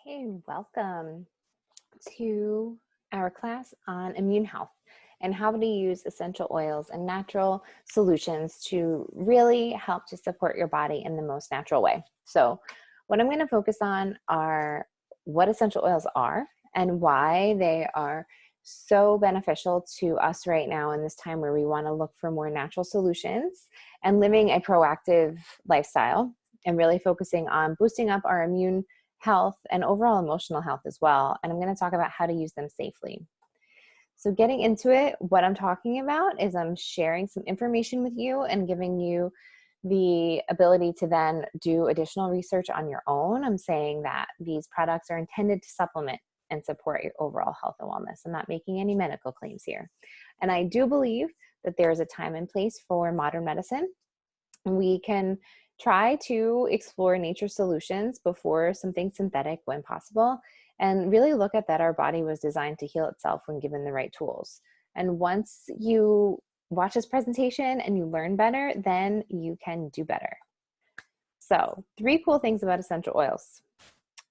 Hey, welcome to our class on immune health and how to use essential oils and natural solutions to really help to support your body in the most natural way. So what I'm going to focus on are what essential oils are and why they are so beneficial to us right now in this time where we want to look for more natural solutions and living a proactive lifestyle and really focusing on boosting up our immune health and overall emotional health as well. And I'm going to talk about how to use them safely. So getting into it, what I'm talking about is I'm sharing some information with you and giving you the ability to then do additional research on your own. I'm saying that these products are intended to supplement and support your overall health and wellness. I'm not making any medical claims here. And I do believe that there is a time and place for modern medicine. We can try to explore nature solutions before something synthetic when possible, and really look at that our body was designed to heal itself when given the right tools. And once you watch this presentation and you learn better, then you can do better. So 3 cool things about essential oils.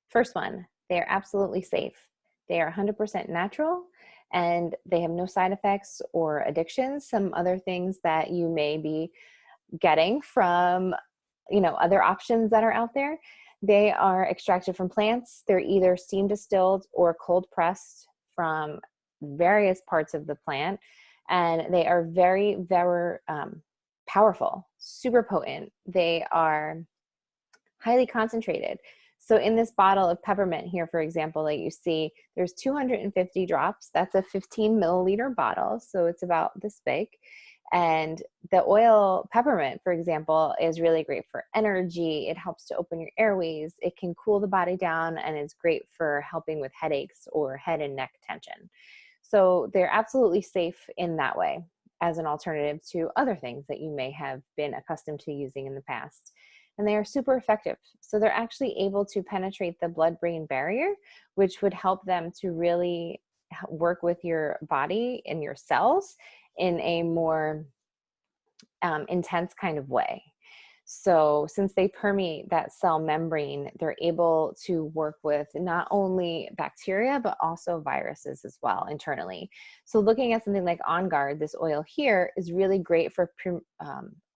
First one, they are absolutely safe. They are 100% natural and they have no side effects or addictions. Some other things that you may be getting from other options that are out there. They are extracted from plants. They're either steam distilled or cold pressed from various parts of the plant. And they are very, very powerful, super potent. They are highly concentrated. So in this bottle of peppermint here, for example, that you see, there's 250 drops. That's a 15 milliliter bottle. So it's about this big. And the oil peppermint, for example, is really great for energy. It helps to open your airways. It can cool the body down and is great for helping with headaches or head and neck tension. So they're absolutely safe in that way as an alternative to other things that you may have been accustomed to using in the past. And they are super effective. So they're actually able to penetrate the blood-brain barrier, which would help them to really work with your body and your cells in a more intense kind of way. So since they permeate that cell membrane, they're able to work with not only bacteria, but also viruses as well internally. So looking at something like On Guard, this oil here is really great for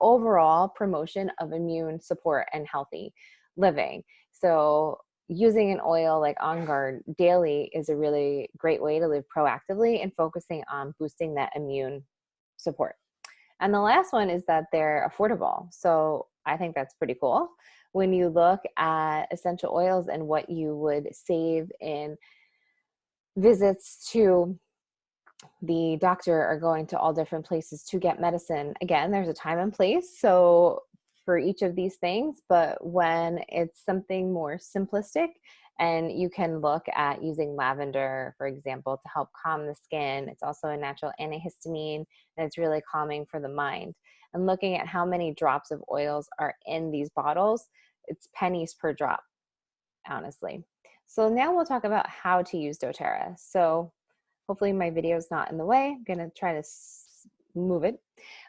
overall promotion of immune support and healthy living. So using an oil like On Guard daily is a really great way to live proactively and focusing on boosting that immune support. And the last one is that they're affordable. So I think that's pretty cool. When you look at essential oils and what you would save in visits to the doctor or going to all different places to get medicine, again, there's a time and place. So for each of these things, but when it's something more simplistic, and you can look at using lavender, for example, to help calm the skin. It's also a natural antihistamine, and it's really calming for the mind. And looking at how many drops of oils are in these bottles, it's pennies per drop, honestly. So now we'll talk about how to use doTERRA. So hopefully my video is not in the way. I'm gonna try to move it.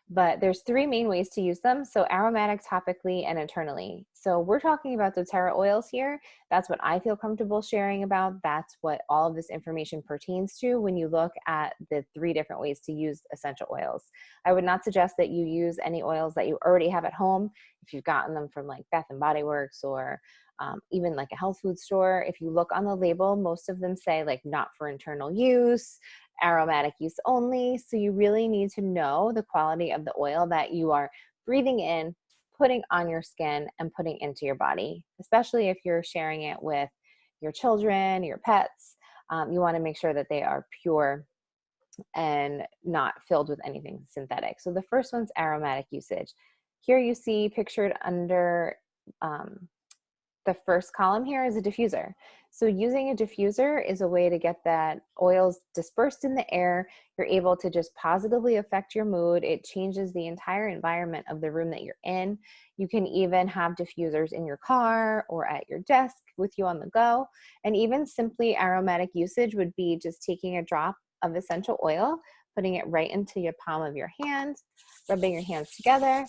But there's 3 main ways to use them. So aromatic, topically, and internally. So we're talking about doTERRA oils here. That's what I feel comfortable sharing about. That's what all of this information pertains to when you look at the 3 different ways to use essential oils. I would not suggest that you use any oils that you already have at home. If you've gotten them from like Bath and Body Works or even like a health food store, if you look on the label, most of them say like not for internal use, aromatic use only. So you really need to know the quality of the oil that you are breathing in, putting on your skin, and putting into your body, especially if you're sharing it with your children, your pets. You want to make sure that they are pure and not filled with anything synthetic. So the first one's aromatic usage. Here you see pictured under the first column here is a diffuser. So using a diffuser is a way to get that oils dispersed in the air. You're able to just positively affect your mood. It changes the entire environment of the room that you're in. You can even have diffusers in your car or at your desk with you on the go. And even simply aromatic usage would be just taking a drop of essential oil, putting it right into your palm of your hand, rubbing your hands together,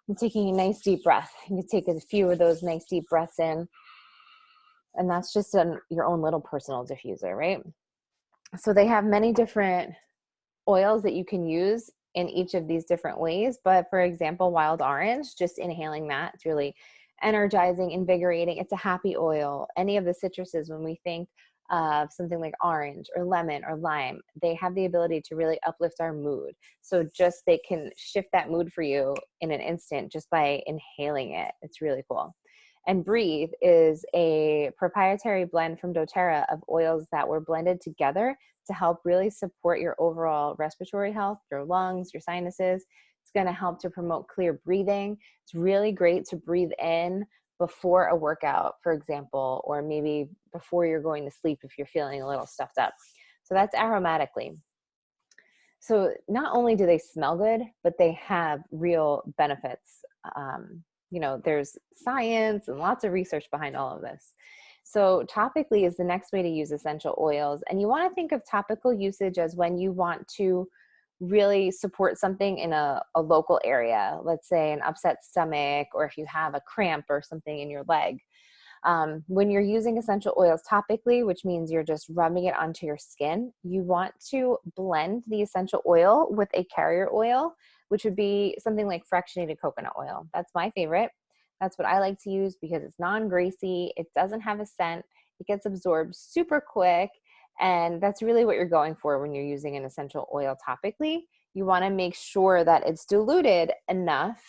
and taking a nice deep breath. You can take a few of those nice deep breaths in And that's just your own little personal diffuser, right? So they have many different oils that you can use in each of these different ways. But for example, wild orange, just inhaling that, it's really energizing, invigorating. It's a happy oil. Any of the citruses, when we think of something like orange or lemon or lime, they have the ability to really uplift our mood. So just they can shift that mood for you in an instant just by inhaling it. It's really cool. And Breathe is a proprietary blend from doTERRA of oils that were blended together to help really support your overall respiratory health, your lungs, your sinuses. It's going to help to promote clear breathing. It's really great to breathe in before a workout, for example, or maybe before you're going to sleep if you're feeling a little stuffed up. So that's aromatically. So not only do they smell good, but they have real benefits. There's science and lots of research behind all of this. So topically is the next way to use essential oils. And you want to think of topical usage as when you want to really support something in a local area, let's say an upset stomach, or if you have a cramp or something in your leg. When you're using essential oils topically, which means you're just rubbing it onto your skin, you want to blend the essential oil with a carrier oil, which would be something like fractionated coconut oil. That's my favorite. That's what I like to use because it's non-greasy, it doesn't have a scent, it gets absorbed super quick, and that's really what you're going for when you're using an essential oil topically. You want to make sure that it's diluted enough,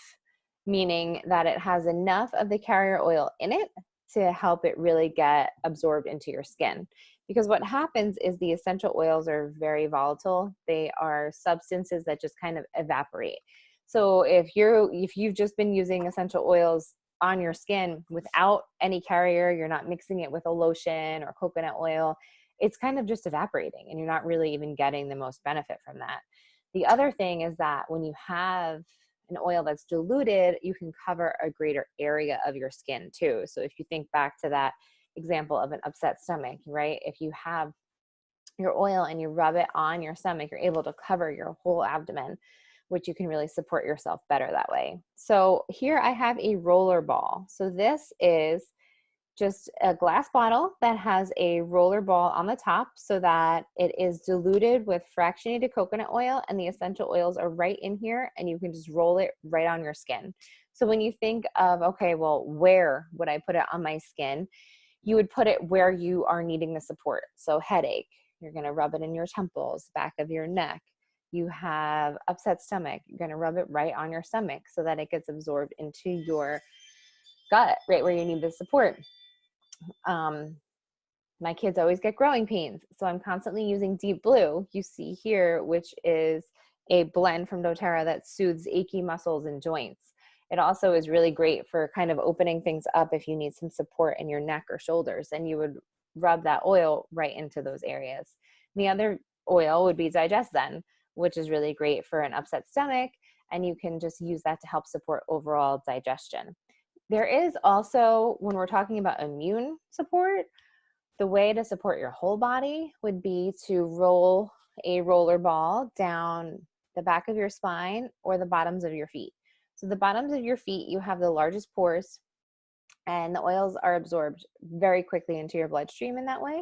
meaning that it has enough of the carrier oil in it to help it really get absorbed into your skin. Because what happens is the essential oils are very volatile. They are substances that just kind of evaporate. So if you've just been using essential oils on your skin without any carrier, you're not mixing it with a lotion or coconut oil, it's kind of just evaporating and you're not really even getting the most benefit from that. The other thing is that when you have an oil that's diluted, you can cover a greater area of your skin too. So if you think back to that example of an upset stomach, right? If you have your oil and you rub it on your stomach, you're able to cover your whole abdomen, which you can really support yourself better that way. So here I have a roller ball. So this is just a glass bottle that has a roller ball on the top so that it is diluted with fractionated coconut oil, and the essential oils are right in here and you can just roll it right on your skin. So when you think of, okay, well, where would I put it on my skin? You would put it where you are needing the support. So headache, you're going to rub it in your temples, back of your neck. You have upset stomach, you're going to rub it right on your stomach so that it gets absorbed into your gut, right where you need the support. My kids always get growing pains, so I'm constantly using Deep Blue, you see here, which is a blend from doTERRA that soothes achy muscles and joints. It also is really great for kind of opening things up if you need some support in your neck or shoulders, and you would rub that oil right into those areas. The other oil would be Digest Zen, which is really great for an upset stomach, and you can just use that to help support overall digestion. There is also, when we're talking about immune support, the way to support your whole body would be to roll a roller ball down the back of your spine or the bottoms of your feet. So the bottoms of your feet, you have the largest pores, and the oils are absorbed very quickly into your bloodstream in that way.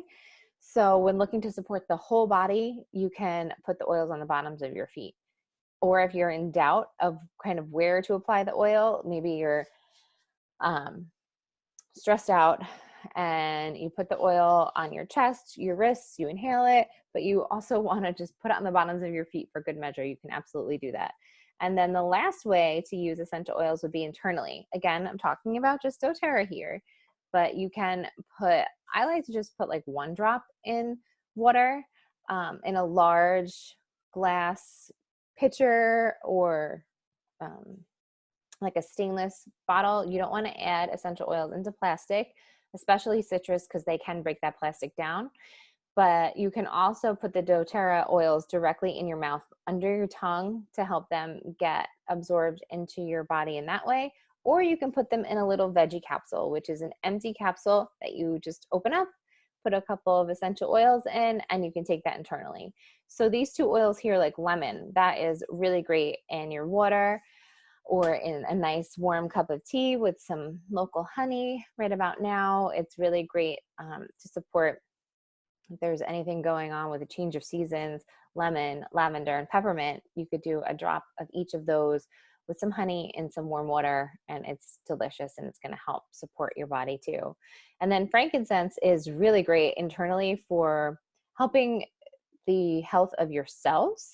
So when looking to support the whole body, you can put the oils on the bottoms of your feet. Or if you're in doubt of kind of where to apply the oil, maybe you're stressed out and you put the oil on your chest, your wrists, you inhale it, but you also want to just put it on the bottoms of your feet for good measure. You can absolutely do that. And then the last way to use essential oils would be internally. Again, I'm talking about just doTERRA here, but you can put, I like to just put like 1 drop in water in a large glass pitcher or like a stainless bottle. You don't want to add essential oils into plastic, especially citrus, because they can break that plastic down. But you can also put the doTERRA oils directly in your mouth under your tongue to help them get absorbed into your body in that way. Or you can put them in a little veggie capsule, which is an empty capsule that you just open up, put a couple of essential oils in, and you can take that internally. So these 2 oils here, like lemon, that is really great in your water. or in a nice warm cup of tea with some local honey right about now. It's really great to support if there's anything going on with a change of seasons. Lemon, lavender, and peppermint, you could do a drop of each of those with some honey and some warm water, and it's delicious, and it's going to help support your body too. And then frankincense is really great internally for helping the health of your cells,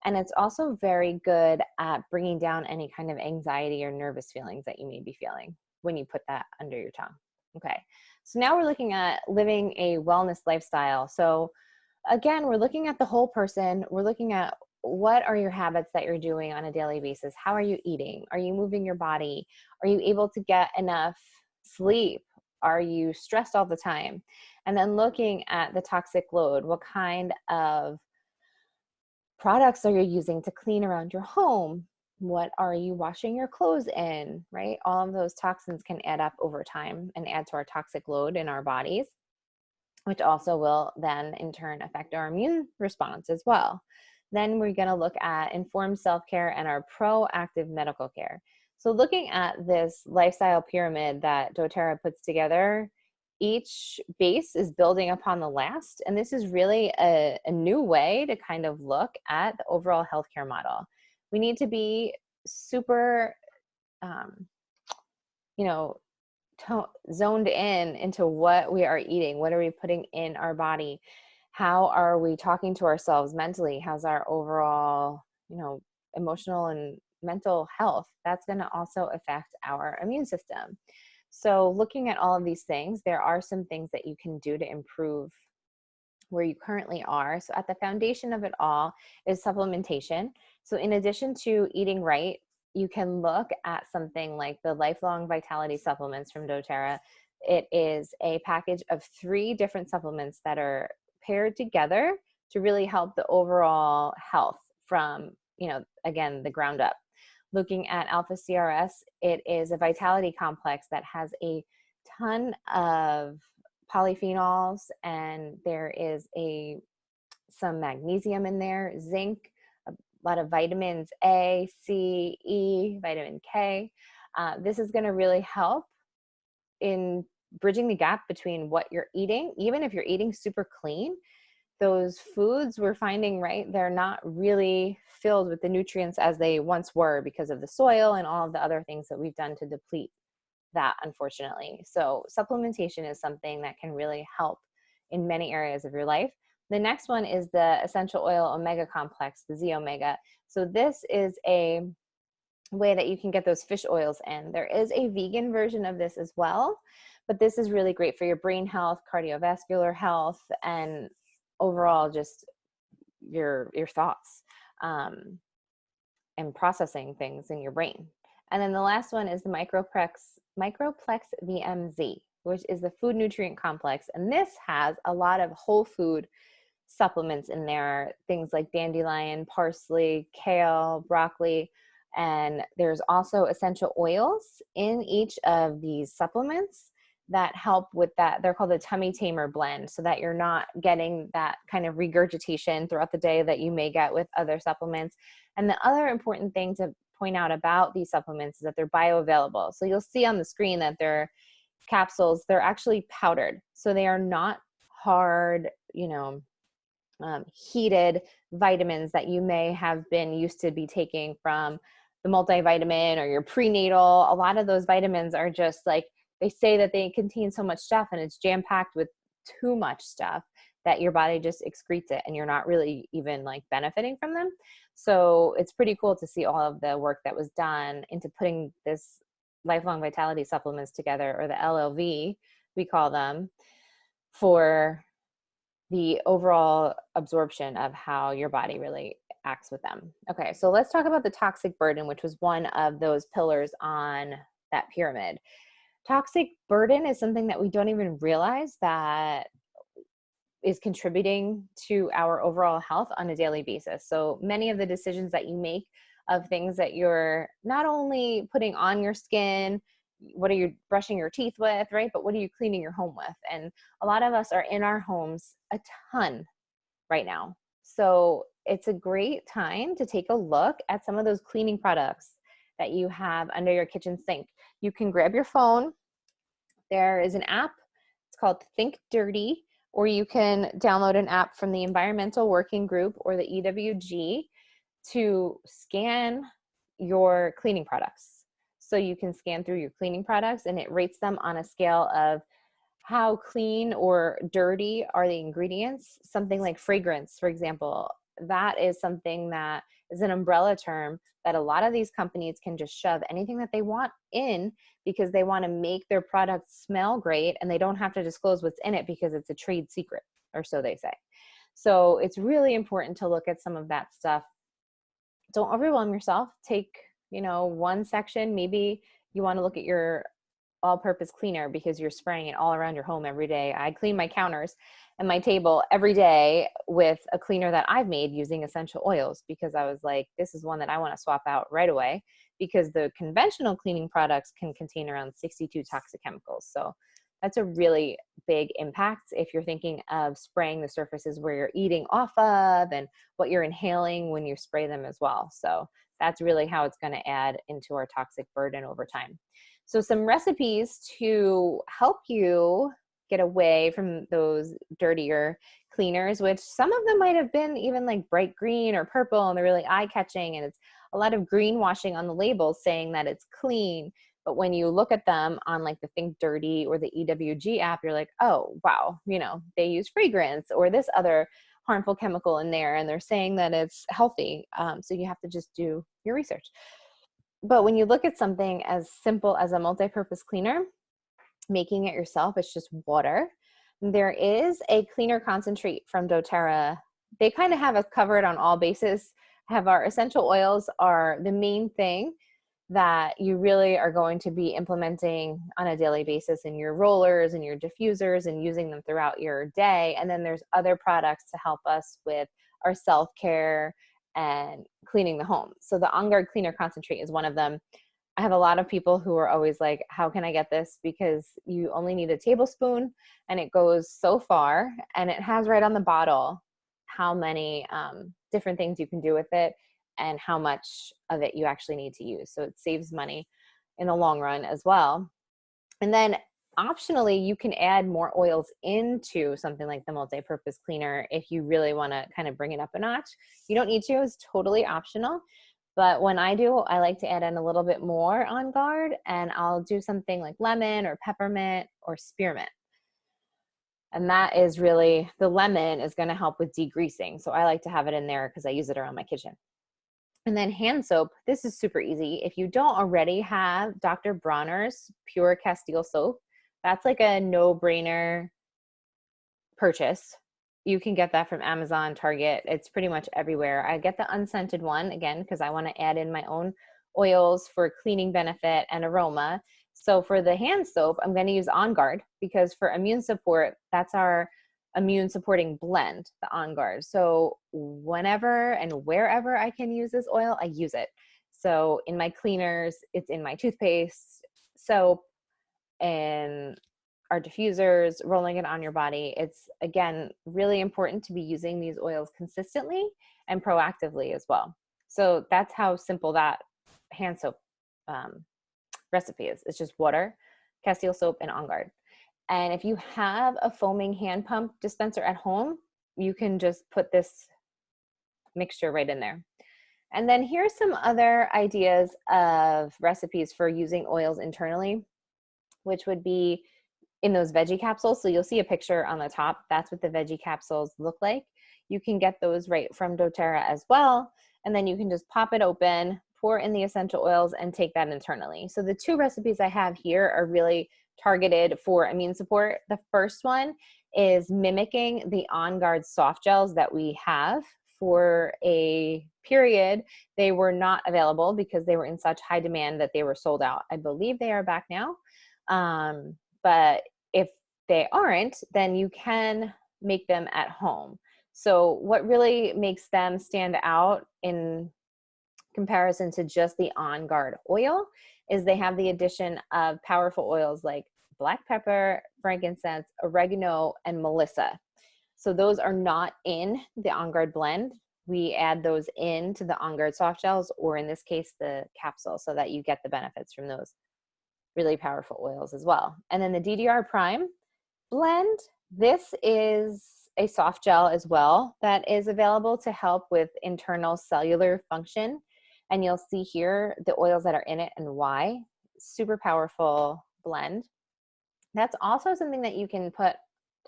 and it's also very good at bringing down any kind of anxiety or nervous feelings that you may be feeling when you put that under your tongue. Okay, so now we're looking at living a wellness lifestyle. So again, we're looking at the whole person. We're looking at what are your habits that you're doing on a daily basis? How are you eating? Are you moving your body? Are you able to get enough sleep? Are you stressed all the time? And then looking at the toxic load. What kind of products are you using to clean around your home? What are you washing your clothes in, right? All of those toxins can add up over time and add to our toxic load in our bodies, which also will then in turn affect our immune response as well. Then we're going to look at informed self-care and our proactive medical care. So looking at this lifestyle pyramid that doTERRA puts together, each base is building upon the last. And this is really a new way to kind of look at the overall healthcare model. We need to be super, zoned in into what we are eating. What are we putting in our body? How are we talking to ourselves mentally? How's our overall, emotional and mental health? That's going to also affect our immune system. So looking at all of these things, there are some things that you can do to improve where you currently are. So at the foundation of it all is supplementation. So in addition to eating right, you can look at something like the Lifelong Vitality supplements from doTERRA. It is a package of 3 different supplements that are paired together to really help the overall health from, again, the ground up. Looking at Alpha CRS, it is a vitality complex that has a ton of polyphenols, and there is some magnesium in there, zinc, a lot of vitamins A, C, E, vitamin K. This is going to really help in bridging the gap between what you're eating. Even if you're eating super clean, those foods we're finding, right, they're not really filled with the nutrients as they once were because of the soil and all of the other things that we've done to deplete that, unfortunately. So supplementation is something that can really help in many areas of your life. The next one is the essential oil omega complex, the Z omega. So this is a way that you can get those fish oils in. There is a vegan version of this as well, but this is really great for your brain health, cardiovascular health, and overall just your thoughts and processing things in your brain. And then the last one is the Microplex VMZ, which is the food nutrient complex. And this has a lot of whole food supplements in there, things like dandelion, parsley, kale, broccoli. And there's also essential oils in each of these supplements that help with that. They're called the tummy tamer blend, so that you're not getting that kind of regurgitation throughout the day that you may get with other supplements. And the other important thing to point out about these supplements is that they're bioavailable. So you'll see on the screen that they're capsules. They're actually powdered. So they are not hard, heated vitamins that you may have been used to be taking from the multivitamin or your prenatal. A lot of those vitamins are just like, they say that they contain so much stuff and it's jam-packed with too much stuff that your body just excretes it and you're not really even like benefiting from them. So it's pretty cool to see all of the work that was done into putting this Lifelong Vitality supplements together, or the LLV, we call them, for the overall absorption of how your body really acts with them. Okay, so let's talk about the toxic burden, which was one of those pillars on that pyramid. Toxic burden is something that we don't even realize that is contributing to our overall health on a daily basis. So many of the decisions that you make of things that you're not only putting on your skin, what are you brushing your teeth with, right? But what are you cleaning your home with? And a lot of us are in our homes a ton right now. So it's a great time to take a look at some of those cleaning products that you have under your kitchen sink. You can grab your phone. There is an app. It's called Think Dirty, or you can download an app from the Environmental Working Group or the EWG to scan your cleaning products. So you can scan through your cleaning products and it rates them on a scale of how clean or dirty are the ingredients. Something like fragrance, for example, that is something that is an umbrella term that a lot of these companies can just shove anything that they want in because they want to make their product smell great, and they don't have to disclose what's in it because it's a trade secret, or so they say. So it's really important to look at some of that stuff. Don't overwhelm yourself. Take, one section. Maybe you want to look at your all-purpose cleaner because you're spraying it all around your home every day. I clean my counters and my table every day with a cleaner that I've made using essential oils because I was like, this is one that I want to swap out right away because the conventional cleaning products can contain around 62 toxic chemicals. So that's a really big impact if you're thinking of spraying the surfaces where you're eating off of and what you're inhaling when you spray them as well. So that's really how it's going to add into our toxic burden over time. So some recipes to help you get away from those dirtier cleaners, which some of them might have been even like bright green or purple, and they're really eye-catching, and it's a lot of greenwashing on the labels saying that it's clean. But when you look at them on like the Think Dirty or the EWG app, you're like, oh, wow, they use fragrance or this other harmful chemical in there, and they're saying that it's healthy. So you have to just do your research. But when you look at something as simple as a multi-purpose cleaner, making it yourself, it's just water. There is a cleaner concentrate from doTERRA. They kind of have us covered on all bases. Have our essential oils are the main thing that you really are going to be implementing on a daily basis in your rollers and your diffusers and using them throughout your day. And then there's other products to help us with our self-care and cleaning the home. So the On Guard Cleaner Concentrate is one of them. I have a lot of people who are always like, how can I get this? Because you only need a tablespoon and it goes so far, and it has right on the bottle how many different things you can do with it and how much of it you actually need to use. So it saves money in the long run as well. And then optionally, you can add more oils into something like the multi-purpose cleaner if you really want to kind of bring it up a notch. You don't need to, it's totally optional. But when I do, I like to add in a little bit more On Guard, and I'll do something like lemon or peppermint or spearmint. And that is really, the lemon is going to help with degreasing. So I like to have it in there because I use it around my kitchen. And then hand soap, this is super easy. If you don't already have Dr. Bronner's Pure Castile soap, that's like a no-brainer purchase. You can get that from Amazon, Target. It's pretty much everywhere. I get the unscented one, again, because I want to add in my own oils for cleaning benefit and aroma. So for the hand soap, I'm going to use On Guard because for immune support, that's our immune supporting blend, the On Guard. So whenever and wherever I can use this oil, I use it. So in my cleaners, it's in my toothpaste, soap, and our diffusers, rolling it on your body. It's, again, really important to be using these oils consistently and proactively as well. So that's how simple that hand soap recipe is. It's just water, Castile soap, and On Guard. And if you have a foaming hand pump dispenser at home, you can just put this mixture right in there. And then here's some other ideas of recipes for using oils internally, which would be in those veggie capsules. So you'll see a picture on the top. That's what the veggie capsules look like. You can get those right from doTERRA as well. And then you can just pop it open, pour in the essential oils, and take that internally. So the two recipes I have here are really targeted for immune support. The first one is mimicking the On Guard soft gels that we have. For a period, they were not available because they were in such high demand that they were sold out. I believe they are back now. But if they aren't, then you can make them at home. So what really makes them stand out in comparison to just the On Guard oil is they have the addition of powerful oils like black pepper, frankincense, oregano, and melissa. So those are not in the On Guard blend. we add those into the On Guard soft gels, or in this case, the capsule, so that you get the benefits from those really powerful oils as well. And then the DDR Prime blend, this is a soft gel as well that is available to help with internal cellular function. And you'll see here the oils that are in it and why. Super powerful blend. That's also something that you can put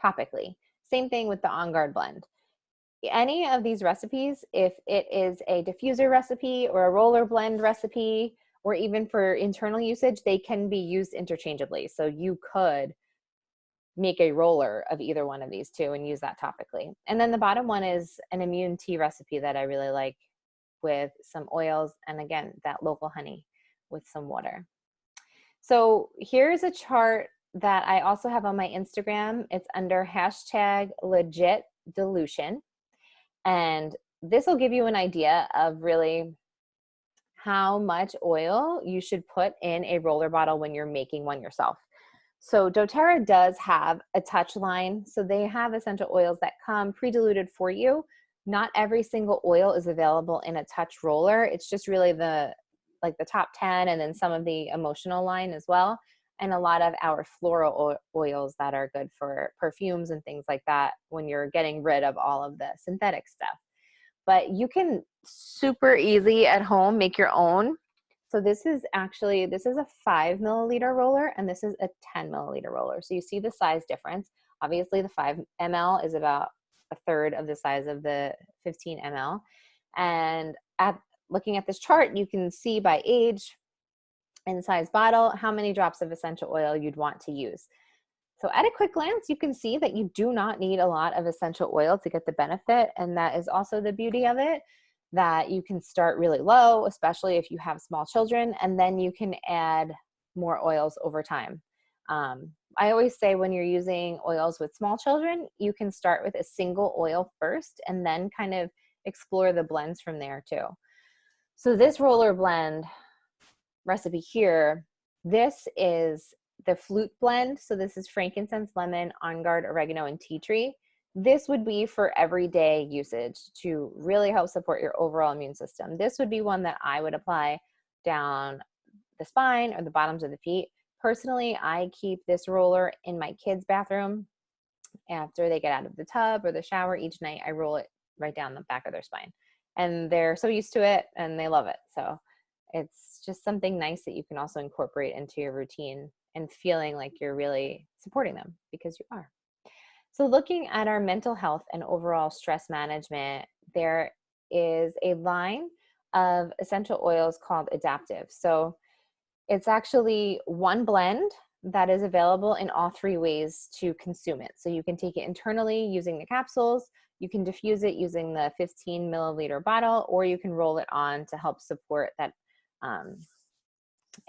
topically. Same thing with the On Guard blend. Any of these recipes, if it is a diffuser recipe or a roller blend recipe, or even for internal usage, they can be used interchangeably. So you could make a roller of either one of these two and use that topically. And then the bottom one is an immune tea recipe that I really like, with some oils and, again, that local honey with some water. So here's a chart that I also have on my Instagram. It's under #legit dilution. And this will give you an idea of really how much oil you should put in a roller bottle when you're making one yourself. So doTERRA does have a touch line. So they have essential oils that come pre-diluted for you. Not every single oil is available in a touch roller. It's just really the top 10, and then some of the emotional line as well. And a lot of our floral oils that are good for perfumes and things like that when you're getting rid of all of the synthetic stuff. But you can super easy at home make your own. So this is a 5 milliliter roller, and this is a 10 milliliter roller. So you see the size difference. Obviously the 5 ml is about a third of the size of the 15 ml. And looking at this chart, you can see by age and size bottle how many drops of essential oil you'd want to use. So at a quick glance, you can see that you do not need a lot of essential oil to get the benefit. And that is also the beauty of it, that you can start really low, especially if you have small children, and then you can add more oils over time. I always say when you're using oils with small children, you can start with a single oil first and then kind of explore the blends from there too. So this roller blend recipe here, this is the flute blend. So this is frankincense, lemon, On Guard, oregano, and tea tree. This would be for everyday usage to really help support your overall immune system. This would be one that I would apply down the spine or the bottoms of the feet. Personally, I keep this roller in my kids' bathroom. After they get out of the tub or the shower each night, I roll it right down the back of their spine. And they're so used to it and they love it. So it's just something nice that you can also incorporate into your routine and feeling like you're really supporting them, because you are. So looking at our mental health and overall stress management, there is a line of essential oils called Adaptive. So it's actually one blend that is available in all 3 ways to consume it. So you can take it internally using the capsules, you can diffuse it using the 15 milliliter bottle, or you can roll it on to help support that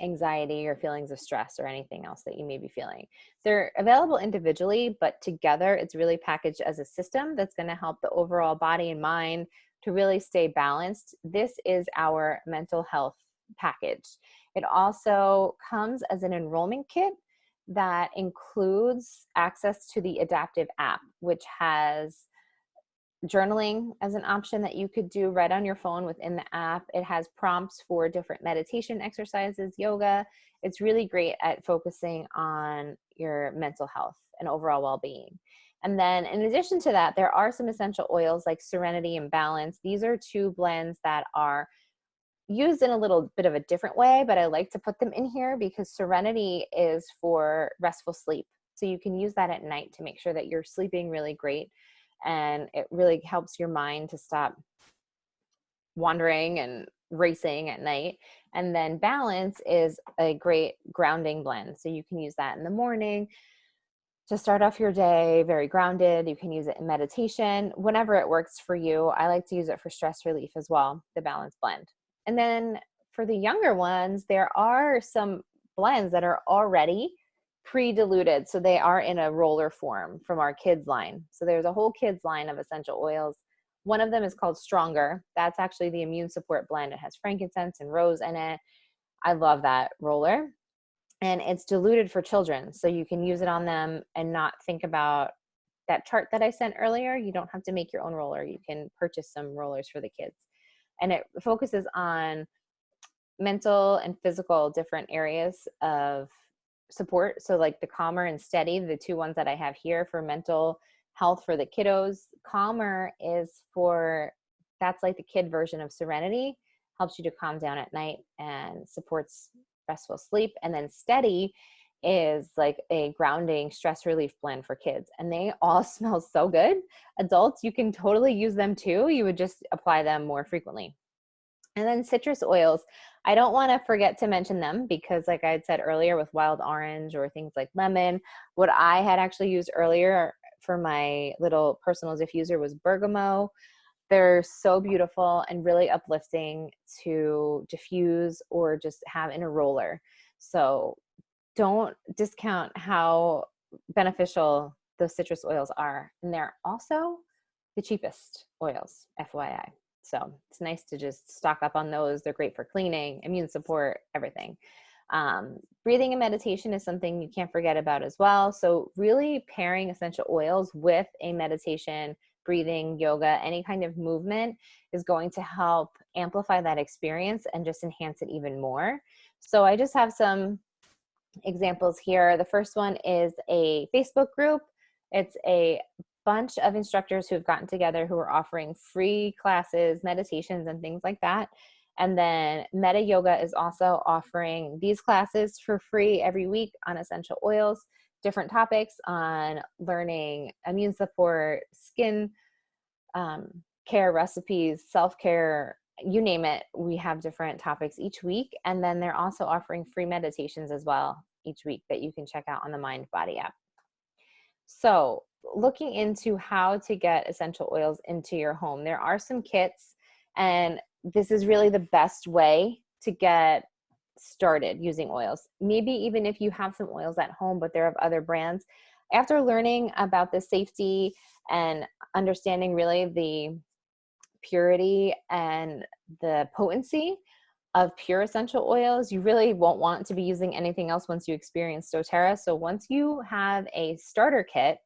anxiety or feelings of stress or anything else that you may be feeling. They're available individually, but together it's really packaged as a system that's going to help the overall body and mind to really stay balanced. This is our mental health package. It also comes as an enrollment kit that includes access to the Adaptive app, which has journaling as an option that you could do right on your phone within the app. It has prompts for different meditation exercises, yoga. It's really great at focusing on your mental health and overall well-being. And then in addition to that, there are some essential oils like Serenity and Balance. These are 2 blends that are used in a little bit of a different way, but I like to put them in here because Serenity is for restful sleep. So you can use that at night to make sure that you're sleeping really great. And it really helps your mind to stop wandering and racing at night. And then Balance is a great grounding blend. So you can use that in the morning to start off your day very grounded. You can use it in meditation, whenever it works for you. I like to use it for stress relief as well, the Balance blend. And then for the younger ones, there are some blends that are already pre-diluted. So they are in a roller form from our kids line. So there's a whole kids line of essential oils. One of them is called Stronger. That's actually the immune support blend. It has frankincense and rose in it. I love that roller. And it's diluted for children. So you can use it on them and not think about that chart that I sent earlier, you don't have to make your own roller. You can purchase some rollers for the kids. And it focuses on mental and physical different areas of support. So like the calmer and steady, the two ones that I have here for mental health for the kiddos. Calmer is for, that's like the kid version of serenity, helps you to calm down at night and supports restful sleep. And then steady is like a grounding stress relief blend for kids. And they all smell so good. Adults, you can totally use them too. You would just apply them more frequently. And then citrus oils, I don't want to forget to mention them because like I had said earlier with wild orange or things like lemon, what I had actually used earlier for my little personal diffuser was bergamot. They're so beautiful and really uplifting to diffuse or just have in a roller. So don't discount how beneficial those citrus oils are. And they're also the cheapest oils, FYI. So it's nice to just stock up on those. They're great for cleaning, immune support, everything. Breathing and meditation is something you can't forget about as well. So really pairing essential oils with a meditation, breathing, yoga, any kind of movement is going to help amplify that experience and just enhance it even more. So I just have some examples here. The first one is a Facebook group. It's a bunch of instructors who have gotten together who are offering free classes, meditations, and things like that. And then Meta Yoga is also offering these classes for free every week on essential oils, different topics on learning immune support, skin care recipes, self-care, you name it. We have different topics each week. And then they're also offering free meditations as well each week that you can check out on the Mind Body app. So looking into how to get essential oils into your home, there are some kits, and this is really the best way to get started using oils. Maybe even if you have some oils at home, but they're of other brands. After learning about the safety and understanding really the purity and the potency of pure essential oils, you really won't want to be using anything else once you experience doTERRA. So once you have a starter kit,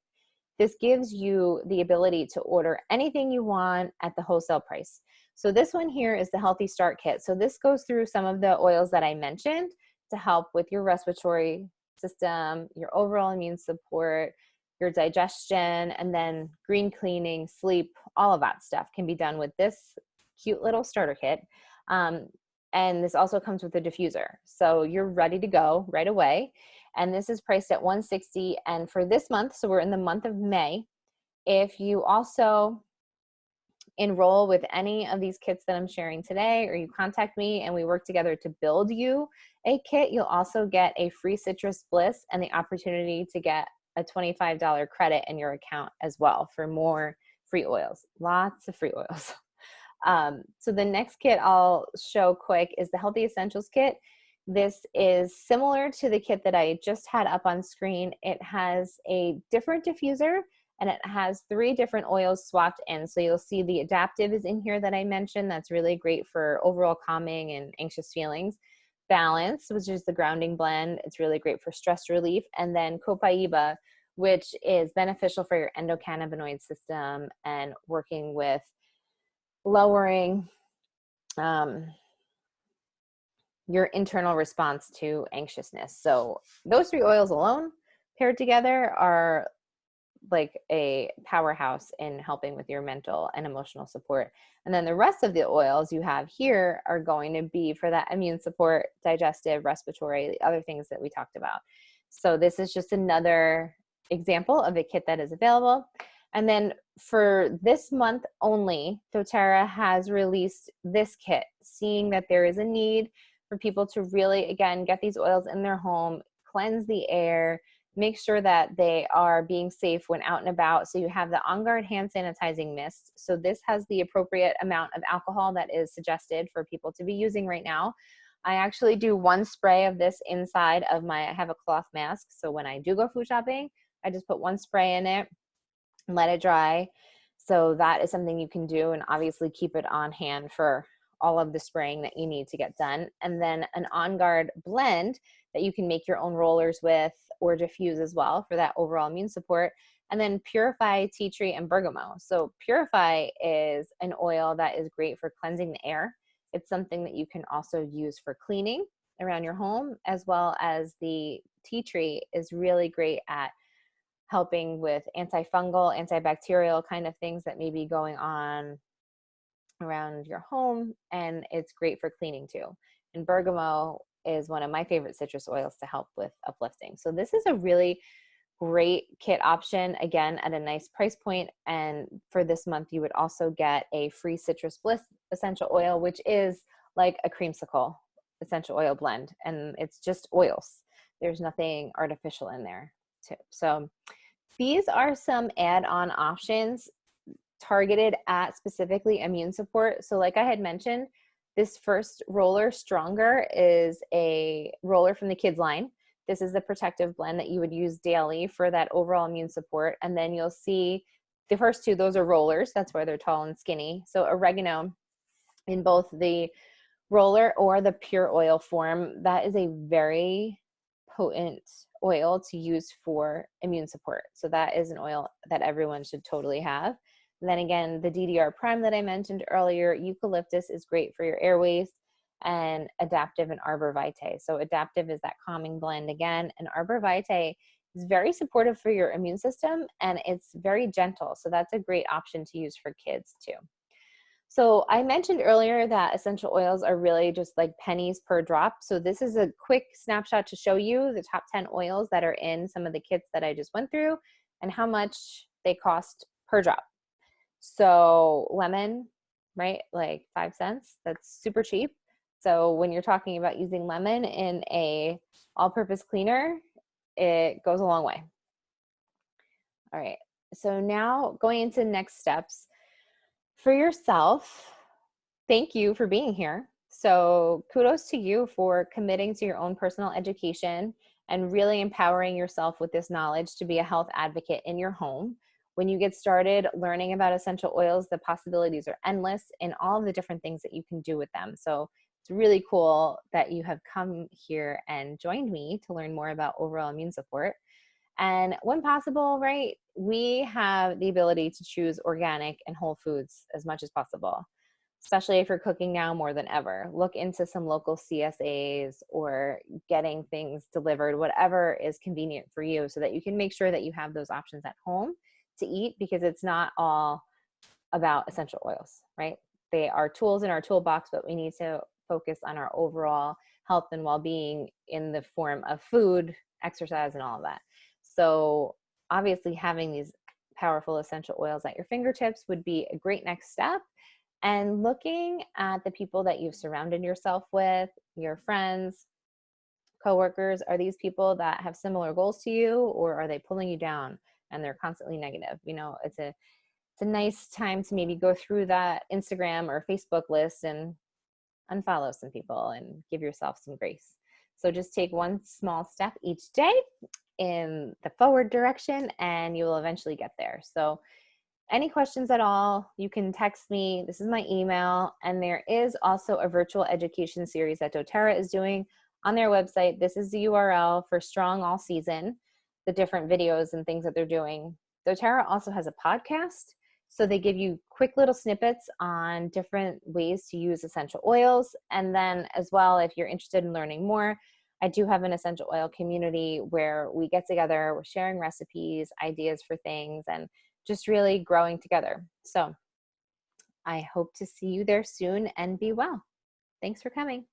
this gives you the ability to order anything you want at the wholesale price. So this one here is the Healthy Start Kit. So this goes through some of the oils that I mentioned to help with your respiratory system, your overall immune support, your digestion, and then green cleaning, sleep, all of that stuff can be done with this cute little starter kit. And this also comes with a diffuser. So you're ready to go right away. And this is priced at $160. And for this month, so we're in the month of May, if you also enroll with any of these kits that I'm sharing today, or you contact me and we work together to build you a kit, you'll also get a free Citrus Bliss and the opportunity to get a $25 credit in your account as well for more free oils. Lots of free oils. So the next kit I'll show quick is the Healthy Essentials Kit. This is similar to the kit that I just had up on screen. It has a different diffuser and it has 3 different oils swapped in. So you'll see the Adaptive is in here that I mentioned. That's really great for overall calming and anxious feelings. Balance, which is the grounding blend. It's really great for stress relief. And then Copaiba, which is beneficial for your endocannabinoid system and working with lowering your internal response to anxiousness. So those 3 oils alone paired together are like a powerhouse in helping with your mental and emotional support. And then the rest of the oils you have here are going to be for that immune support, digestive, respiratory, the other things that we talked about. So this is just another example of a kit that is available. And then for this month only, doTERRA has released this kit, seeing that there is a need for people to really, again, get these oils in their home, cleanse the air, make sure that they are being safe when out and about. So you have the On Guard hand sanitizing mist. So this has the appropriate amount of alcohol that is suggested for people to be using right now. I actually do 1 spray of this inside of I have a cloth mask. So when I do go food shopping, I just put 1 spray in it and let it dry. So that is something you can do, and obviously keep it on hand for all of the spraying that you need to get done. And then an On Guard blend that you can make your own rollers with or diffuse as well for that overall immune support. And then Purify, tea tree, and bergamot. So Purify is an oil that is great for cleansing the air. It's something that you can also use for cleaning around your home, as well as the tea tree is really great at helping with antifungal, antibacterial kind of things that may be going on around your home, and it's great for cleaning too. And bergamot is one of my favorite citrus oils to help with uplifting. So this is a really great kit option, again, at a nice price point. And for this month, you would also get a free Citrus Bliss essential oil, which is like a creamsicle essential oil blend. And it's just oils. There's nothing artificial in there too. So these are some add-on options targeted at specifically immune support. So like I had mentioned, this first roller, Stronger, is a roller from the kids line. This is the protective blend that you would use daily for that overall immune support. And then you'll see the first two, those are rollers. That's why they're tall and skinny. So oregano in both the roller or the pure oil form, that is a very potent oil to use for immune support. So that is an oil that everyone should totally have. And then again, the DDR Prime that I mentioned earlier, eucalyptus is great for your airways, and Adaptive and Arbor Vitae. So Adaptive is that calming blend again, and Arbor Vitae is very supportive for your immune system, and it's very gentle. So that's a great option to use for kids too. So I mentioned earlier that essential oils are really just like pennies per drop. So this is a quick snapshot to show you the top 10 oils that are in some of the kits that I just went through and how much they cost per drop. So lemon, right, like 5 cents, that's super cheap. So when you're talking about using lemon in a all-purpose cleaner, it goes a long way. All right, so now going into next steps. For yourself, thank you for being here. So kudos to you for committing to your own personal education and really empowering yourself with this knowledge to be a health advocate in your home. When you get started learning about essential oils, the possibilities are endless in all of the different things that you can do with them. So it's really cool that you have come here and joined me to learn more about overall immune support. And when possible, right, we have the ability to choose organic and whole foods as much as possible, especially if you're cooking now more than ever. Look into some local CSAs or getting things delivered, whatever is convenient for you, so that you can make sure that you have those options at home to eat, because it's not all about essential oils, right? They are tools in our toolbox, but we need to focus on our overall health and well-being in the form of food, exercise, and all of that. So obviously having these powerful essential oils at your fingertips would be a great next step. And looking at the people that you've surrounded yourself with, your friends, coworkers, are these people that have similar goals to you, or are they pulling you down and they're constantly negative? You know, it's a nice time to maybe go through that Instagram or Facebook list and unfollow some people and give yourself some grace. So just take one small step each day in the forward direction and you will eventually get there. So any questions at all, you can text me. This is my email. And there is also a virtual education series that doTERRA is doing on their website. This is the URL for Strong All Season, the different videos and things that they're doing. doTERRA also has a podcast. So they give you quick little snippets on different ways to use essential oils. And then as well, if you're interested in learning more, I do have an essential oil community where we get together, we're sharing recipes, ideas for things, and just really growing together. So I hope to see you there soon, and be well. Thanks for coming.